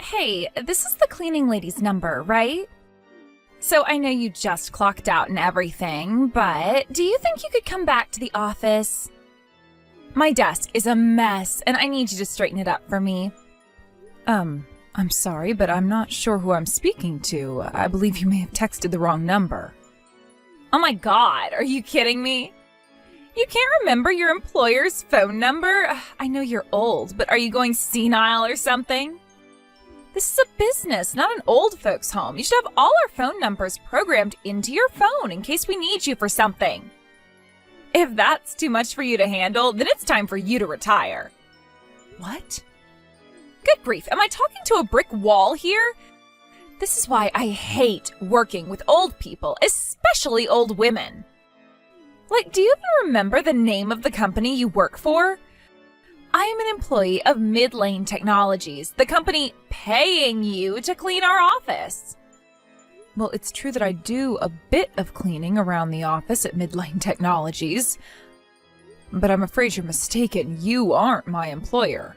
Hey, this is the cleaning lady's number, right? So I know you just clocked out and everything, but do you think you could come back to the office? My desk is a mess, and I need you to straighten it up for me. I'm sorry, but I'm not sure who I'm speaking to. I believe you may have texted the wrong number. Oh my God, are you kidding me? You can't remember your employer's phone number? I know you're old, but are you going senile or something? This is a business, not an old folks' home. You should have all our phone numbers programmed into your phone in case we need you for something. If that's too much for you to handle, then it's time for you to retire. What? Good grief, am I talking to a brick wall here? This is why I hate working with old people, especially old women. Like, do you even remember the name of the company you work for? I am an employee of Midlane Technologies, the company paying you to clean our office. Well, it's true that I do a bit of cleaning around the office at Midlane Technologies, but I'm afraid you're mistaken. You aren't my employer.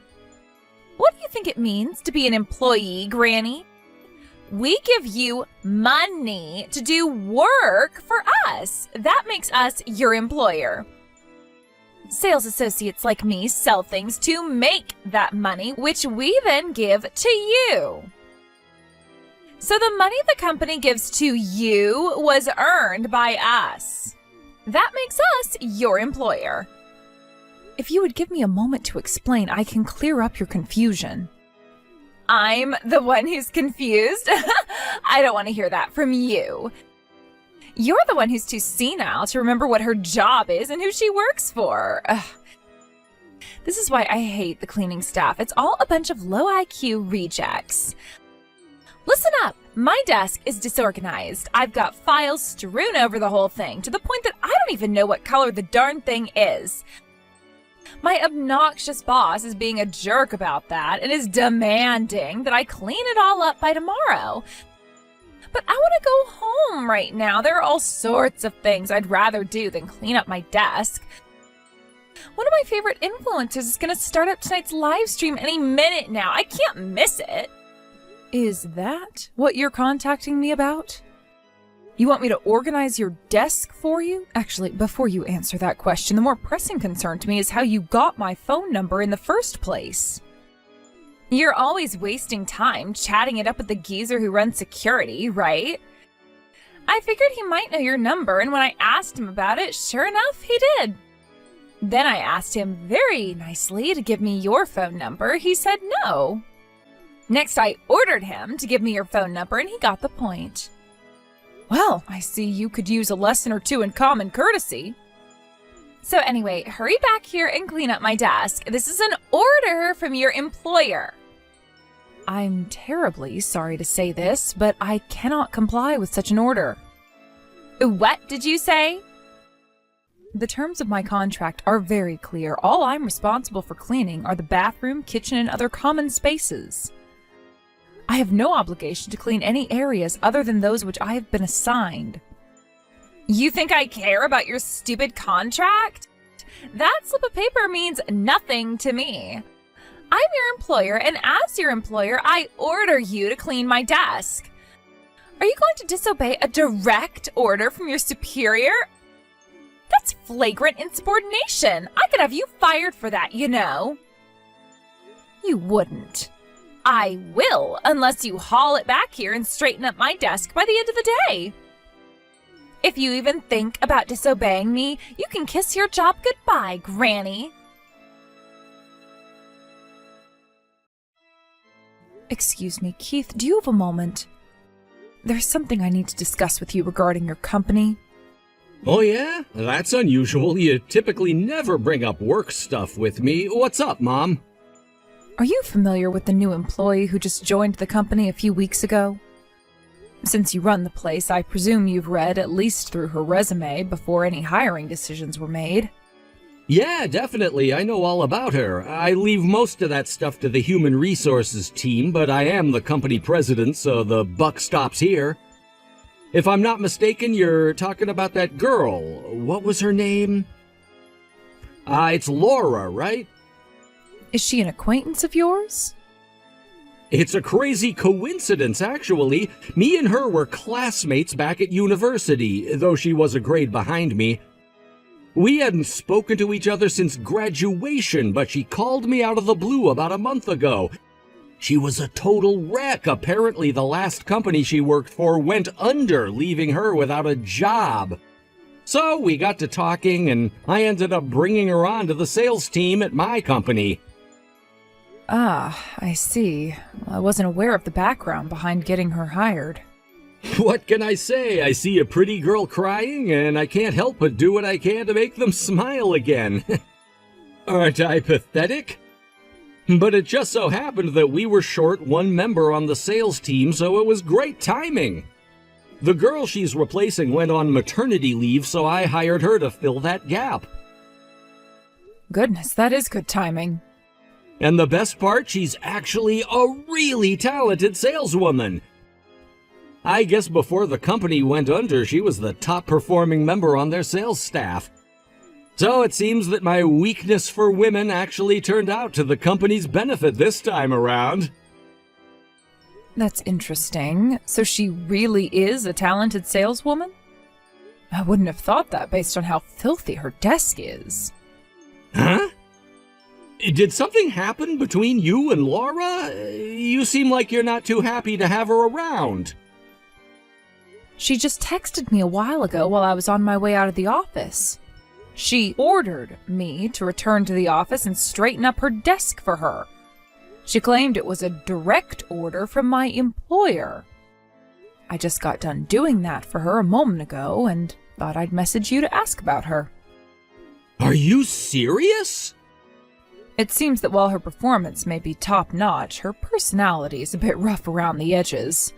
What do you think it means to be an employee, Granny? We give you money to do work for us. That makes us your employer. Sales associates like me sell things to make that money, which we then give to you. So the money the company gives to you was earned by us. That makes us your employer. If you would give me a moment to explain, I can clear up your confusion. I'm the one who's confused? I don't want to hear that from you. You're the one who's too senile to remember what her job is and who she works for. Ugh. This is why I hate the cleaning staff. It's all a bunch of low IQ rejects. Listen up. My desk is disorganized. I've got files strewn over the whole thing to the point that I don't even know what color the darn thing is. My obnoxious boss is being a jerk about that and is demanding that I clean it all up by tomorrow. But I want to go home right now. There are all sorts of things I'd rather do than clean up my desk. One of my favorite influencers is going to start up tonight's live stream any minute now. I can't miss it. Is that what you're contacting me about? You want me to organize your desk for you? Actually, before you answer that question, the more pressing concern to me is how you got my phone number in the first place. You're always wasting time chatting it up with the geezer who runs security, right? I figured he might know your number, and when I asked him about it, sure enough, he did. Then I asked him very nicely to give me your phone number. He said no. Next, I ordered him to give me your phone number, and he got the point. Well, I see you could use a lesson or two in common courtesy. So anyway, hurry back here and clean up my desk. This is an order from your employer. I'm terribly sorry to say this, but I cannot comply with such an order. What did you say? The terms of my contract are very clear. All I'm responsible for cleaning are the bathroom, kitchen, and other common spaces. I have no obligation to clean any areas other than those which I have been assigned. You think I care about your stupid contract? That slip of paper means nothing to me. I'm your employer, and as your employer, I order you to clean my desk. Are you going to disobey a direct order from your superior? That's flagrant insubordination. I could have you fired for that, you know. You wouldn't. I will, unless you haul it back here and straighten up my desk by the end of the day. If you even think about disobeying me, you can kiss your job goodbye, Granny. Excuse me, Keith, do you have a moment? There's something I need to discuss with you regarding your company. Oh yeah? That's unusual. You typically never bring up work stuff with me. What's up, Mom? Are you familiar with the new employee who just joined the company a few weeks ago? Since you run the place, I presume you've read at least through her resume before any hiring decisions were made. Yeah, definitely. I know all about her. I leave most of that stuff to the human resources team, but I am the company president, so the buck stops here. If I'm not mistaken, you're talking about that girl. What was her name? It's Laura, right? Is she an acquaintance of yours? It's a crazy coincidence, actually. Me and her were classmates back at university, though she was a grade behind me. We hadn't spoken to each other since graduation, but she called me out of the blue about a month ago. She was a total wreck. Apparently, the last company she worked for went under, leaving her without a job. So we got to talking, and I ended up bringing her on to the sales team at my company. Ah, I see. I wasn't aware of the background behind getting her hired. What can I say? I see a pretty girl crying, and I can't help but do what I can to make them smile again. Aren't I pathetic? But it just so happened that we were short one member on the sales team, so it was great timing. The girl she's replacing went on maternity leave, so I hired her to fill that gap. Goodness, that is good timing. And the best part, she's actually a really talented saleswoman. I guess before the company went under, she was the top performing member on their sales staff. So it seems that my weakness for women actually turned out to the company's benefit this time around. That's interesting. So she really is a talented saleswoman? I wouldn't have thought that based on how filthy her desk is. Huh? Did something happen between you and Laura? You seem like you're not too happy to have her around. She just texted me a while ago while I was on my way out of the office. She ordered me to return to the office and straighten up her desk for her. She claimed it was a direct order from my employer. I just got done doing that for her a moment ago and thought I'd message you to ask about her. Are you serious? It seems that while her performance may be top-notch, her personality is a bit rough around the edges.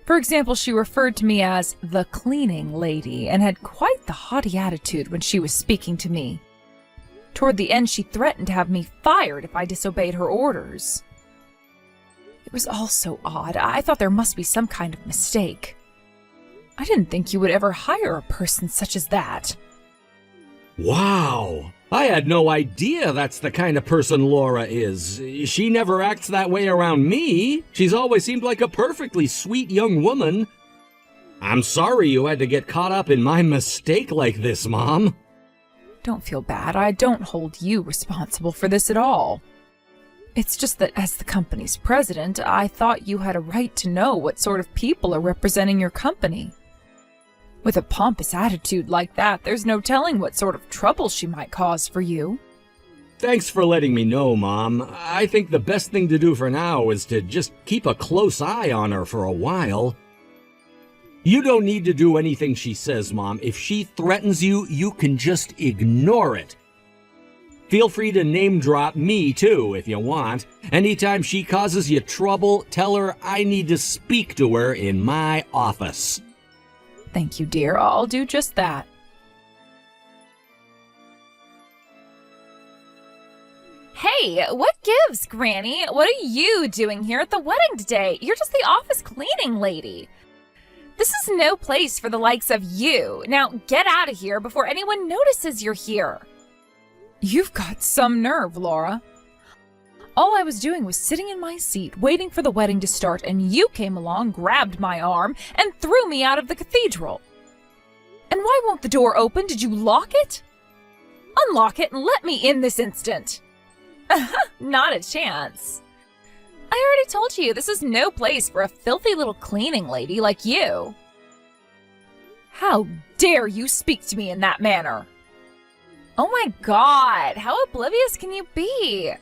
For example, she referred to me as the cleaning lady and had quite the haughty attitude when she was speaking to me. Toward the end, she threatened to have me fired if I disobeyed her orders. It was all so odd. I thought there must be some kind of mistake. I didn't think you would ever hire a person such as that. Wow! I had no idea that's the kind of person Laura is. She never acts that way around me. She's always seemed like a perfectly sweet young woman. I'm sorry you had to get caught up in my mistake like this, Mom. Don't feel bad. I don't hold you responsible for this at all. It's just that as the company's president, I thought you had a right to know what sort of people are representing your company. With a pompous attitude like that, there's no telling what sort of trouble she might cause for you. Thanks for letting me know, Mom. I think the best thing to do for now is to just keep a close eye on her for a while. You don't need to do anything she says, Mom. If she threatens you, you can just ignore it. Feel free to name drop me, too, if you want. Anytime she causes you trouble, tell her I need to speak to her in my office. Thank you, dear. I'll do just that. Hey, what gives, Granny? What are you doing here at the wedding today? You're just the office cleaning lady. This is no place for the likes of you. Now get out of here before anyone notices you're here. You've got some nerve, Laura. All I was doing was sitting in my seat, waiting for the wedding to start, and you came along, grabbed my arm, and threw me out of the cathedral. And why won't the door open? Did you lock it? Unlock it and let me in this instant. Not a chance. I already told you, this is no place for a filthy little cleaning lady like you. How dare you speak to me in that manner? Oh my God, how oblivious can you be?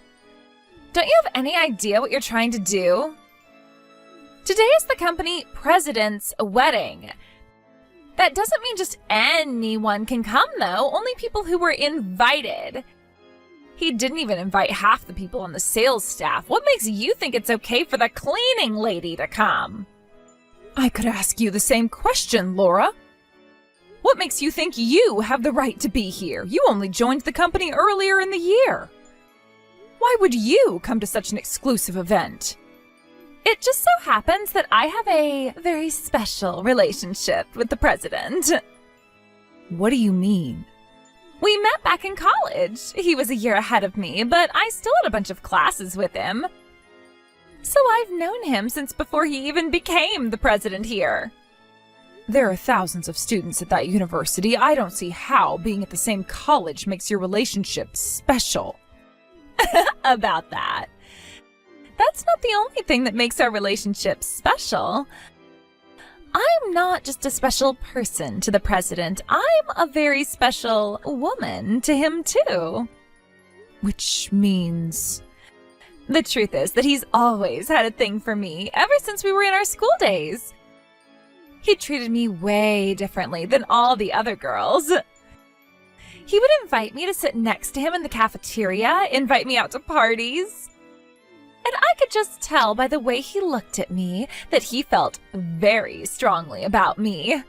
Don't you have any idea what you're trying to do? Today is the company president's wedding. That doesn't mean just anyone can come, though. Only people who were invited. He didn't even invite half the people on the sales staff. What makes you think it's okay for the cleaning lady to come? I could ask you the same question, Laura. What makes you think you have the right to be here? You only joined the company earlier in the year. Why would you come to such an exclusive event? It just so happens that I have a very special relationship with the president. What do you mean? We met back in college. He was a year ahead of me, but I still had a bunch of classes with him. So I've known him since before he even became the president here. There are thousands of students at that university. I don't see how being at the same college makes your relationship special. About that. That's not the only thing that makes our relationship special. I'm not just a special person to the president. I'm a very special woman to him, too. Which means... The truth is that he's always had a thing for me, ever since we were in our school days. He treated me way differently than all the other girls. He would invite me to sit next to him in the cafeteria, invite me out to parties. And I could just tell by the way he looked at me that he felt very strongly about me.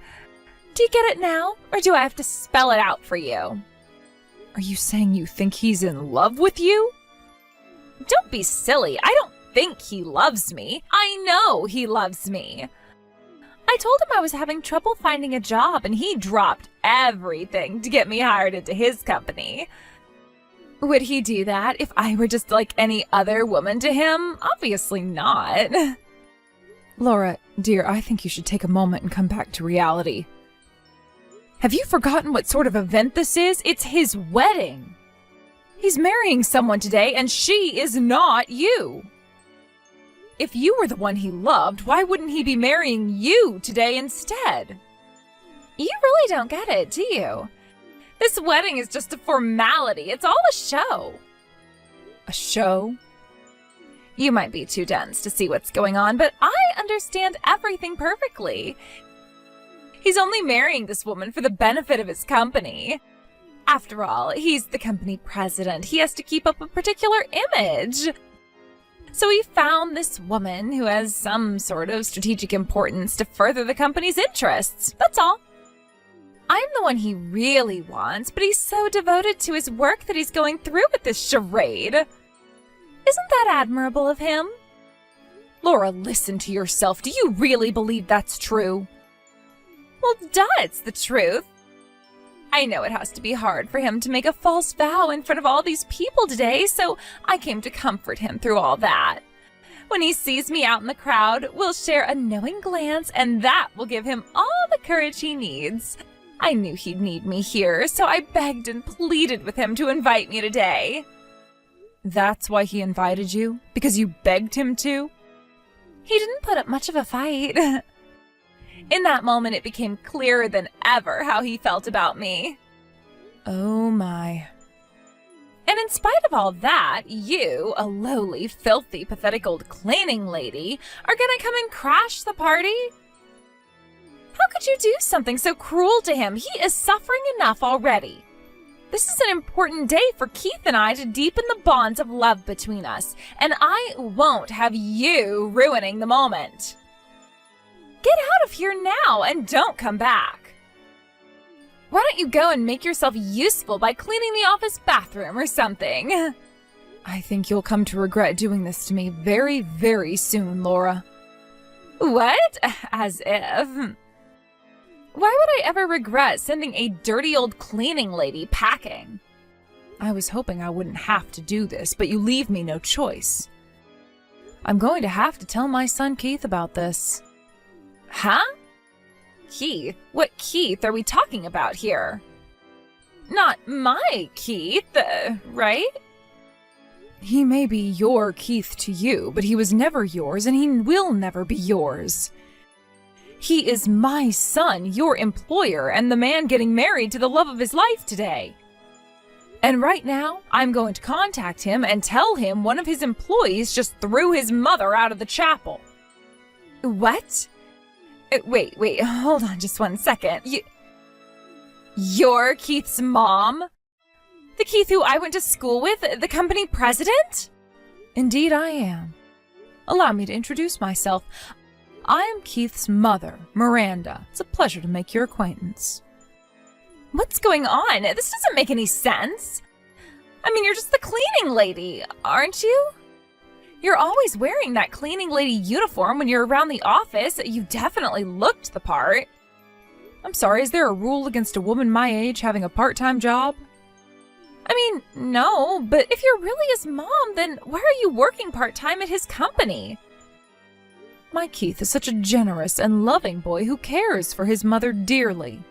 Do you get it now, or do I have to spell it out for you? Are you saying you think he's in love with you? Don't be silly. I don't think he loves me. I know he loves me. I told him I was having trouble finding a job, and he dropped everything to get me hired into his company. Would he do that if I were just like any other woman to him? Obviously not. Laura, dear, I think you should take a moment and come back to reality. Have you forgotten what sort of event this is? It's his wedding. He's marrying someone today, and she is not you. If you were the one he loved, why wouldn't he be marrying you today instead? You really don't get it, do you? This wedding is just a formality. It's all a show. A show? You might be too dense to see what's going on, but I understand everything perfectly. He's only marrying this woman for the benefit of his company. After all, he's the company president. He has to keep up a particular image. So he found this woman who has some sort of strategic importance to further the company's interests. That's all. I'm the one he really wants, but he's so devoted to his work that he's going through with this charade. Isn't that admirable of him? Laura, listen to yourself. Do you really believe that's true? Well, duh, it's the truth. I know it has to be hard for him to make a false vow in front of all these people today, so I came to comfort him through all that. When he sees me out in the crowd, we'll share a knowing glance, and that will give him all the courage he needs. I knew he'd need me here, so I begged and pleaded with him to invite me today. That's why he invited you? Because you begged him to? He didn't put up much of a fight. In that moment, it became clearer than ever how he felt about me. Oh my. And in spite of all that, you, a lowly, filthy, pathetic old cleaning lady, are gonna come and crash the party? How could you do something so cruel to him? He is suffering enough already. This is an important day for Keith and I to deepen the bonds of love between us, and I won't have you ruining the moment. Get out of here now and don't come back. Why don't you go and make yourself useful by cleaning the office bathroom or something? I think you'll come to regret doing this to me very, very soon, Laura. What? As if. Why would I ever regret sending a dirty old cleaning lady packing? I was hoping I wouldn't have to do this, but you leave me no choice. I'm going to have to tell my son Keith about this. Huh? Keith? What Keith are we talking about here? Not my Keith, right? He may be your Keith to you, but he was never yours and he will never be yours. He is my son, your employer, and the man getting married to the love of his life today. And right now, I'm going to contact him and tell him one of his employees just threw his mother out of the chapel. What? Wait, hold on just one second. You're Keith's mom? The Keith who I went to school with, the company president? Indeed I am. Allow me to introduce myself. I am Keith's mother, Miranda. It's a pleasure to make your acquaintance. What's going on? This doesn't make any sense. I mean, you're just the cleaning lady, aren't you? You're always wearing that cleaning lady uniform when you're around the office. You definitely looked the part. I'm sorry, is there a rule against a woman my age having a part-time job? I mean, no, but if you're really his mom, then why are you working part-time at his company? My Keith is such a generous and loving boy who cares for his mother dearly.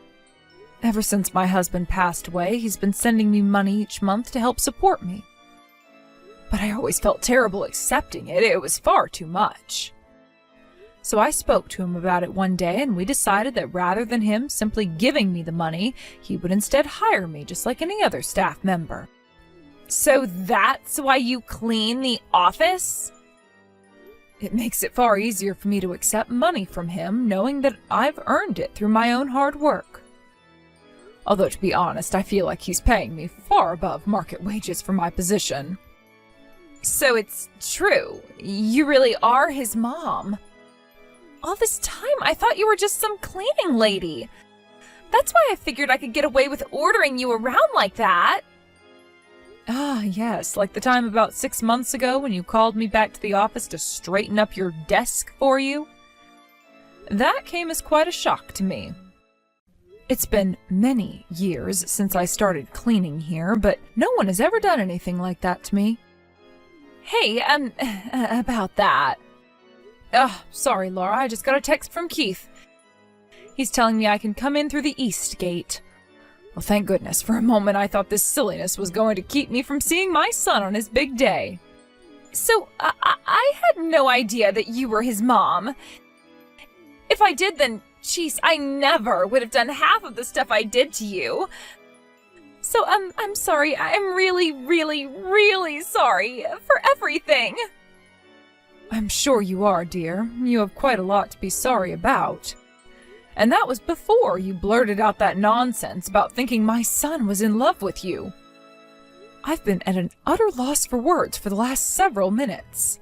Ever since my husband passed away, he's been sending me money each month to help support me. But I always felt terrible accepting it. It was far too much. So I spoke to him about it one day, and we decided that rather than him simply giving me the money, he would instead hire me just like any other staff member. So that's why you clean the office? It makes it far easier for me to accept money from him, knowing that I've earned it through my own hard work. Although, to be honest, I feel like he's paying me far above market wages for my position. So it's true. You really are his mom. All this time, I thought you were just some cleaning lady. That's why I figured I could get away with ordering you around like that. Ah, yes, like the time about 6 months ago when you called me back to the office to straighten up your desk for you. That came as quite a shock to me. It's been many years since I started cleaning here, but no one has ever done anything like that to me. Hey, about that. Sorry, Laura, I just got a text from Keith. He's telling me I can come in through the east gate. Well, thank goodness. For a moment, I thought this silliness was going to keep me from seeing my son on his big day. So, I had no idea that you were his mom. If I did, then, jeez, I never would have done half of the stuff I did to you. So, I'm sorry. I'm really, really, really sorry for everything. I'm sure you are, dear. You have quite a lot to be sorry about. And that was before you blurted out that nonsense about thinking my son was in love with you. I've been at an utter loss for words for the last several minutes.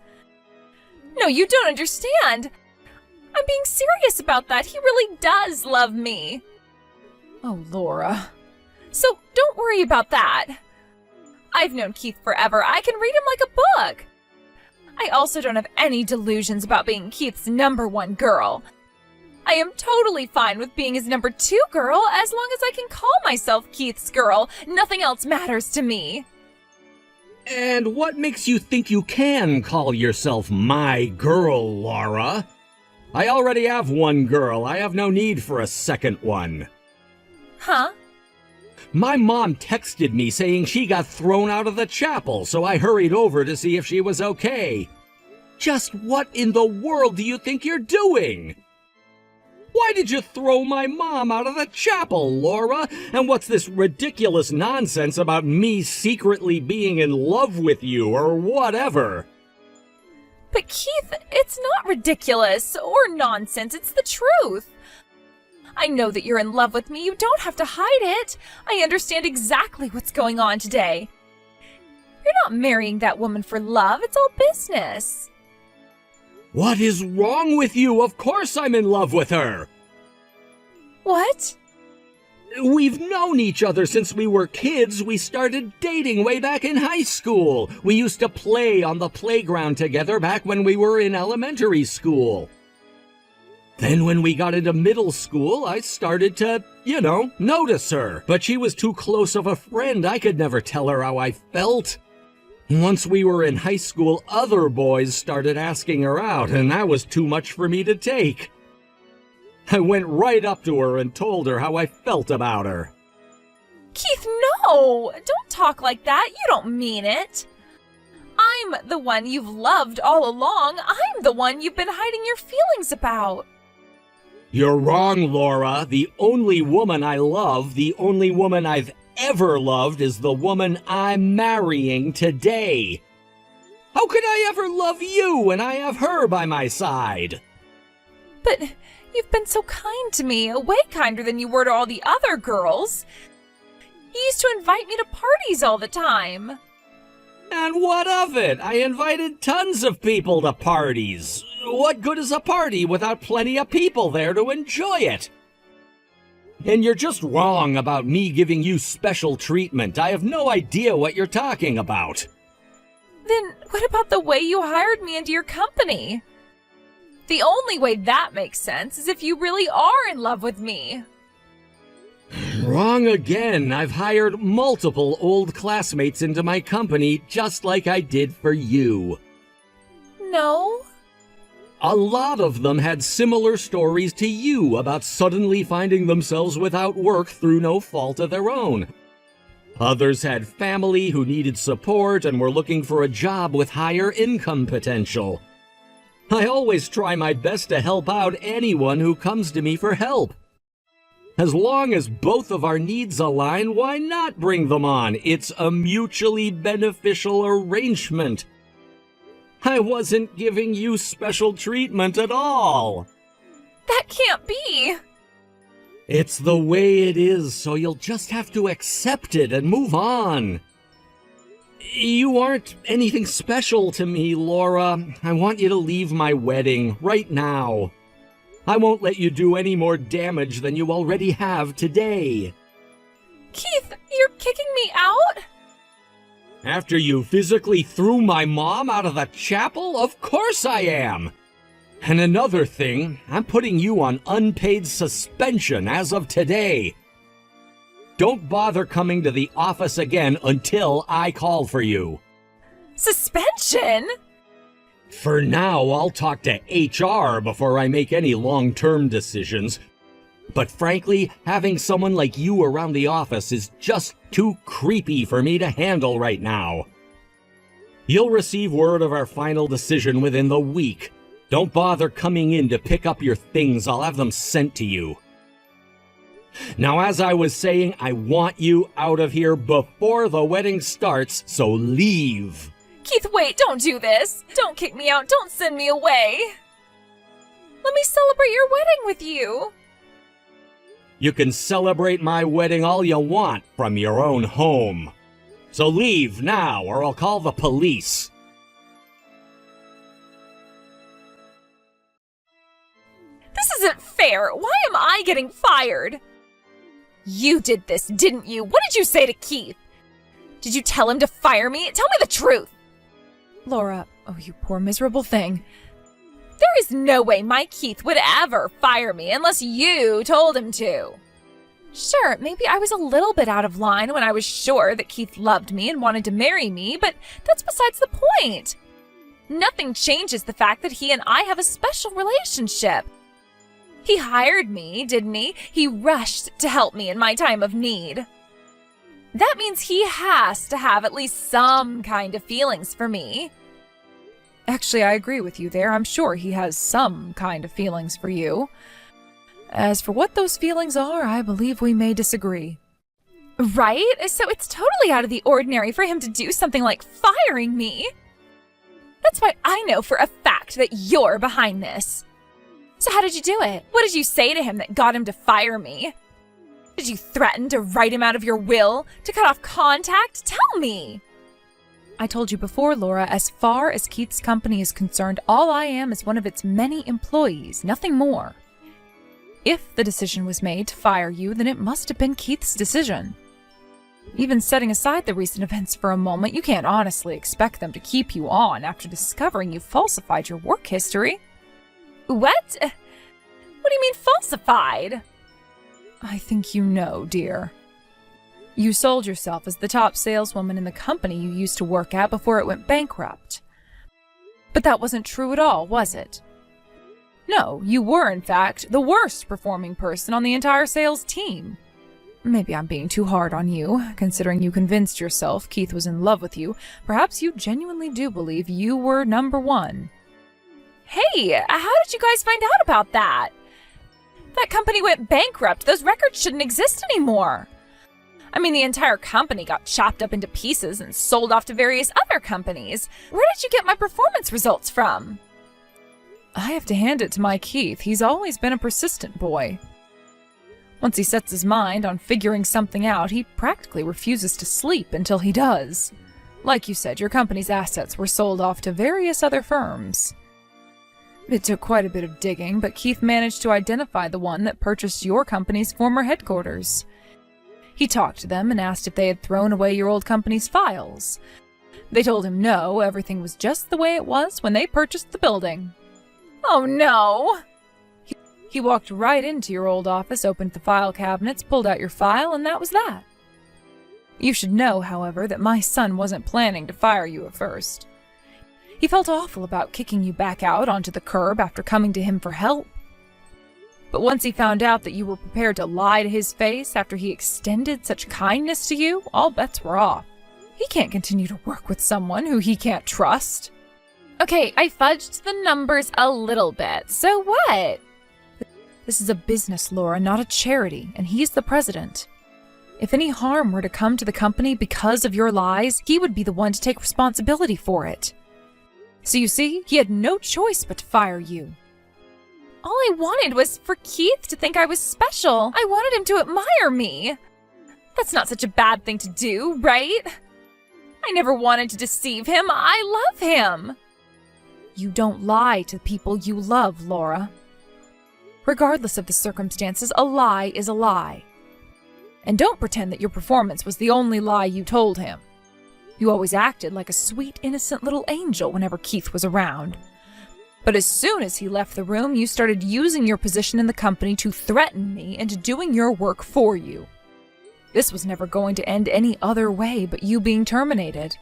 No, you don't understand. I'm being serious about that. He really does love me. Oh, Laura. So don't worry about that. I've known Keith forever. I can read him like a book. I also don't have any delusions about being Keith's #1 girl. I am totally fine with being his #2 girl as long as I can call myself Keith's girl. Nothing else matters to me. And what makes you think you can call yourself my girl, Laura? I already have one girl. I have no need for a second one. Huh? My mom texted me saying she got thrown out of the chapel, so I hurried over to see if she was okay. Just what in the world do you think you're doing? Why did you throw my mom out of the chapel, Laura? And what's this ridiculous nonsense about me secretly being in love with you or whatever? But Keith, it's not ridiculous or nonsense. It's the truth. I know that you're in love with me. You don't have to hide it. I understand exactly what's going on today. You're not marrying that woman for love. It's all business. What is wrong with you? Of course I'm in love with her. What? We've known each other since we were kids. We started dating way back in high school. We used to play on the playground together back when we were in elementary school. Then when we got into middle school, I started to, notice her. But she was too close of a friend. I could never tell her how I felt. Once we were in high school, other boys started asking her out, and that was too much for me to take. I went right up to her and told her how I felt about her. Keith, no! Don't talk like that. You don't mean it. I'm the one you've loved all along. I'm the one you've been hiding your feelings about. You're wrong, Laura. The only woman I love, the only woman I've ever loved is the woman I'm marrying today. How could I ever love you when I have her by my side? But you've been so kind to me, way kinder than you were to all the other girls. You used to invite me to parties all the time. And what of it? I invited tons of people to parties. What good is a party without plenty of people there to enjoy it? And you're just wrong about me giving you special treatment. I have no idea what you're talking about. Then what about the way you hired me into your company? The only way that makes sense is if you really are in love with me. Wrong again. I've hired multiple old classmates into my company just like I did for you. No. A lot of them had similar stories to you about suddenly finding themselves without work through no fault of their own. Others had family who needed support and were looking for a job with higher income potential. I always try my best to help out anyone who comes to me for help. As long as both of our needs align, why not bring them on? It's a mutually beneficial arrangement. I wasn't giving you special treatment at all. That can't be! It's the way it is, so you'll just have to accept it and move on. You aren't anything special to me, Laura. I want you to leave my wedding right now. I won't let you do any more damage than you already have today. Keith, you're kicking me out? After you physically threw my mom out of the chapel? Of course I am! And another thing, I'm putting you on unpaid suspension as of today. Don't bother coming to the office again until I call for you. Suspension? For now, I'll talk to HR before I make any long-term decisions. But frankly, having someone like you around the office is just too creepy for me to handle right now. You'll receive word of our final decision within the week. Don't bother coming in to pick up your things. I'll have them sent to you. Now, as I was saying, I want you out of here before the wedding starts, so leave. Keith, wait, don't do this. Don't kick me out. Don't send me away. Let me celebrate your wedding with you. You can celebrate my wedding all you want from your own home. So leave now, or I'll call the police. This isn't fair. Why am I getting fired? You did this, didn't you? What did you say to Keith? Did you tell him to fire me? Tell me the truth. Laura, oh, you poor miserable thing. There is no way my Keith would ever fire me unless you told him to. Sure, maybe I was a little bit out of line when I was sure that Keith loved me and wanted to marry me, but that's besides the point. Nothing changes the fact that he and I have a special relationship. He hired me, didn't he? He rushed to help me in my time of need. That means he has to have at least some kind of feelings for me. Actually, I agree with you there. I'm sure he has some kind of feelings for you. As for what those feelings are, I believe we may disagree. Right? So it's totally out of the ordinary for him to do something like firing me. That's why I know for a fact that you're behind this. So how did you do it? What did you say to him that got him to fire me? Did you threaten to write him out of your will? To cut off contact? Tell me! I told you before, Laura, as far as Keith's company is concerned, all I am is one of its many employees, nothing more. If the decision was made to fire you, then it must have been Keith's decision. Even setting aside the recent events for a moment, you can't honestly expect them to keep you on after discovering you falsified your work history. What? What do you mean falsified? I think you know, dear. You sold yourself as the top saleswoman in the company you used to work at before it went bankrupt. But that wasn't true at all, was it? No, you were, in fact, the worst performing person on the entire sales team. Maybe I'm being too hard on you, considering you convinced yourself Keith was in love with you. Perhaps you genuinely do believe you were number one. Hey, how did you guys find out about that? That company went bankrupt. Those records shouldn't exist anymore. I mean, the entire company got chopped up into pieces and sold off to various other companies. Where did you get my performance results from? I have to hand it to my Keith. He's always been a persistent boy. Once he sets his mind on figuring something out, he practically refuses to sleep until he does. Like you said, your company's assets were sold off to various other firms. It took quite a bit of digging, but Keith managed to identify the one that purchased your company's former headquarters. He talked to them and asked if they had thrown away your old company's files. They told him no, everything was just the way it was when they purchased the building. Oh no! He walked right into your old office, opened the file cabinets, pulled out your file, and that was that. You should know, however, that my son wasn't planning to fire you at first. He felt awful about kicking you back out onto the curb after coming to him for help. But once he found out that you were prepared to lie to his face after he extended such kindness to you, all bets were off. He can't continue to work with someone who he can't trust. Okay, I fudged the numbers a little bit, so what? This is a business, Laura, not a charity, and he's the president. If any harm were to come to the company because of your lies, he would be the one to take responsibility for it. So you see, he had no choice but to fire you. All I wanted was for Keith to think I was special. I wanted him to admire me. That's not such a bad thing to do, right? I never wanted to deceive him. I love him. You don't lie to people you love, Laura. Regardless of the circumstances, a lie is a lie. And don't pretend that your performance was the only lie you told him. You always acted like a sweet, innocent little angel whenever Keith was around. But as soon as he left the room, you started using your position in the company to threaten me into doing your work for you. This was never going to end any other way but you being terminated.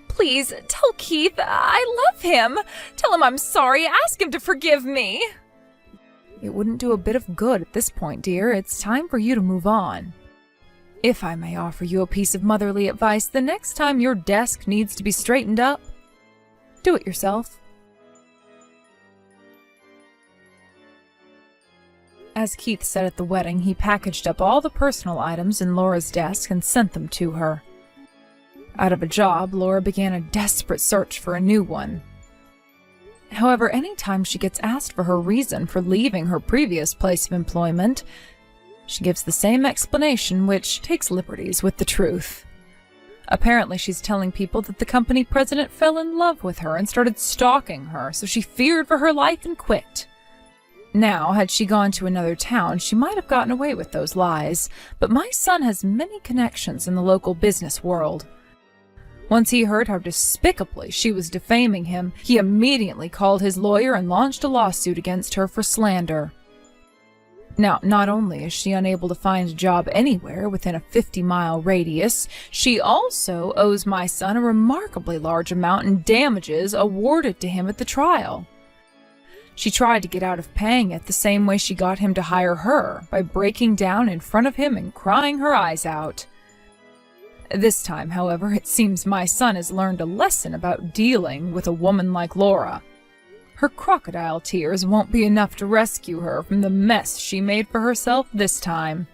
Please, tell Keith I love him. Tell him I'm sorry. Ask him to forgive me. It wouldn't do a bit of good at this point, dear. It's time for you to move on. If I may offer you a piece of motherly advice, the next time your desk needs to be straightened up, do it yourself. As Keith said at the wedding, he packaged up all the personal items in Laura's desk and sent them to her. Out of a job, Laura began a desperate search for a new one. However, any time she gets asked for her reason for leaving her previous place of employment, she gives the same explanation, which takes liberties with the truth. Apparently, she's telling people that the company president fell in love with her and started stalking her, so she feared for her life and quit. Now, had she gone to another town, she might have gotten away with those lies, but my son has many connections in the local business world. Once he heard how despicably she was defaming him, he immediately called his lawyer and launched a lawsuit against her for slander. Now, not only is she unable to find a job anywhere within a 50-mile radius, she also owes my son a remarkably large amount in damages awarded to him at the trial. She tried to get out of paying it the same way she got him to hire her, by breaking down in front of him and crying her eyes out. This time, however, it seems my son has learned a lesson about dealing with a woman like Laura. Her crocodile tears won't be enough to rescue her from the mess she made for herself this time.